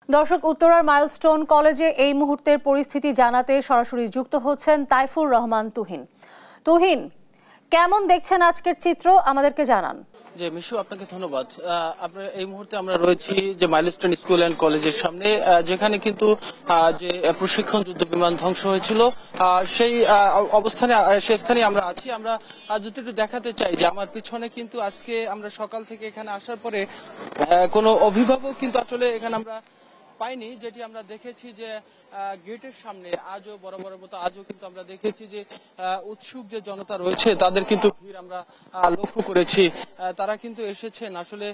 দর্শক, উত্তরার মাইলস্টোন কলেজে এই মুহূর্তের পরিস্থিতি জানাতে সরাসরি যুক্ত হচ্ছেন তাইফুর রহমান তুহিন। তুহিন, কেমন দেখছেন আজকের চিত্র, আমাদেরকে জানান। জি মিশু, আপনাকে ধন্যবাদ। আপনার এই মুহূর্তে আমরা রয়েছি যে মাইলস্টোন স্কুল অ্যান্ড কলেজের সামনে, যেখানে কিন্তু যে প্রশিক্ষণ যুদ্ধ বিমান ধ্বংস হয়েছিল সেই অবস্থানে সেই স্থানে আমরা আছি। আমরা যদি একটু দেখাতে চাই যে আমার পিছনে কিন্তু আজকে আমরা সকাল থেকে এখানে আসার পরে কোনো অভিভাবক কিন্তু আসলে এখানে আমরা পাইনি। যেটি আমরা দেখেছি যে গেটের সামনে আজও বরাবরের মতো আজও কিন্তু আমরা দেখেছি যে উৎসুক যে জনতা রয়েছে তাদের কিন্তু ভিড় আমরা লক্ষ্য করেছি। তারা কিন্তু এসেছেন আসলে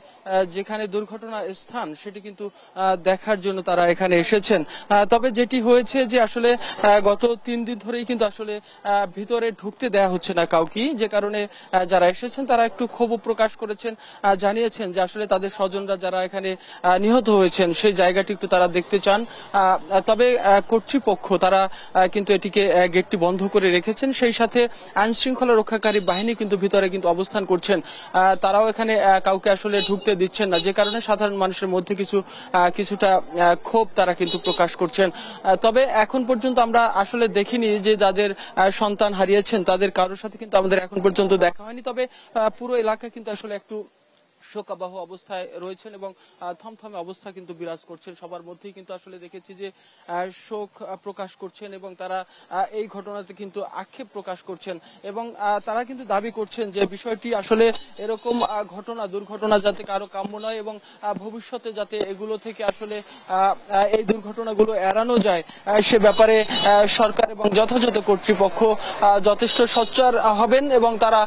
যেখানে দুর্ঘটনা স্থান সেটি কিন্তু দেখার জন্য তারা এখানে এসেছেন। তবে যেটি হয়েছে যে আসলে গত 3 দিন ধরেই কিন্তু আসলে ভিতরে ঢুকতে দেয়া হচ্ছে না কাউকে, যে কারণে যারা এসেছেন তারা একটু ক্ষোভ প্রকাশ করেছেন, জানিয়েছেন যে আসলে তাদের স্বজনরা যারা এখানে নিহত হয়েছেন সেই জায়গাটি একটু তারা দেখতে চান। তবে কর্তৃপক্ষ তারা কিন্তু এটিকে গেটটি বন্ধ করে রেখেছেন। সেই সাথে আইন শৃঙ্খলা রক্ষাকারী বাহিনী কিন্তু ভিতরে কিন্তু অবস্থান করছেন। তারাও এখানে কাউকে আসলে ঢুকতে দিচ্ছেন না, যে কারণে সাধারণ মানুষের মধ্যে কিছুটা ক্ষোভ তারা কিন্তু প্রকাশ করছেন। তবে এখন পর্যন্ত আমরা আসলে দেখিনি যে যাদের সন্তান হারিয়েছেন তাদের কারোর সাথে কিন্তু আমাদের এখন পর্যন্ত দেখা হয়নি। তবে পুরো এলাকা কিন্তু আসলে একটু শোকাবহ অবস্থায় রয়েছেন এবং থমথমে অবস্থা কিন্তু বিরাজ করছেন। সবার মধ্যেই কিন্তু আসলে দেখেছি যে শোক প্রকাশ করছেন এবং তারা এই ঘটনাতে কিন্তু আক্ষেপ প্রকাশ করছেন এবং তারা কিন্তু দাবি করছেন যে বিষয়টি আসলে এরকম দুর্ঘটনা যাতে কারো কাম্য নয় এবং ভবিষ্যতে যাতে এগুলো থেকে আসলে এই দুর্ঘটনাগুলো এড়ানো যায় সে ব্যাপারে সরকার এবং যথাযথ কর্তৃপক্ষ যথেষ্ট সোচ্চার হবেন এবং তারা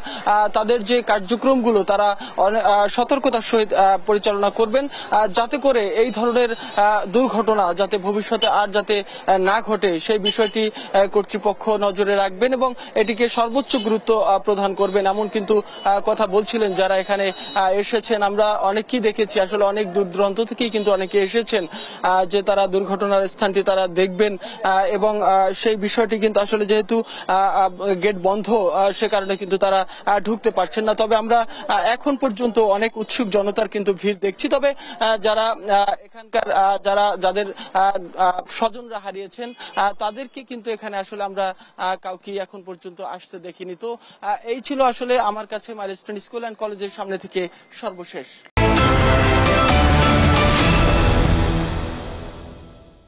তাদের যে কার্যক্রমগুলো তারা সতর্কতার সহিত পরিচালনা করবেন, যাতে করে এই ধরনের দুর্ঘটনা যাতে ভবিষ্যতে আর যাতে না ঘটে সেই বিষয়টি কর্তৃপক্ষ নজরে রাখবেন এবং এটিকে সর্বোচ্চ গুরুত্ব প্রদান করবেন, এমন কিন্তু কথা বলছিলেন যারা এখানে এসেছেন। আমরা অনেকেই দেখেছি আসলে অনেক দূর দূরান্ত থেকেই কিন্তু অনেকে এসেছেন যে তারা দুর্ঘটনার স্থানটি তারা দেখবেন এবং সেই বিষয়টি কিন্তু আসলে যেহেতু গেট বন্ধ সে কারণে কিন্তু তারা ঢুকতে পারছেন না। তবে আমরা এখন পর্যন্ত অনেক উৎসুক জনতার কিন্তু ভিড় দেখছি। তবে যারা এখানকার যাদের স্বজনরা হারিয়েছেন তাদেরকে কিন্তু এখানে আসলে আমরা কাউকে এখন পর্যন্ত আসতে দেখিনি। তো এই ছিল আসলে আমার কাছে মাইলস্টোন স্কুল অ্যান্ড কলেজের সামনে থেকে সর্বশেষ।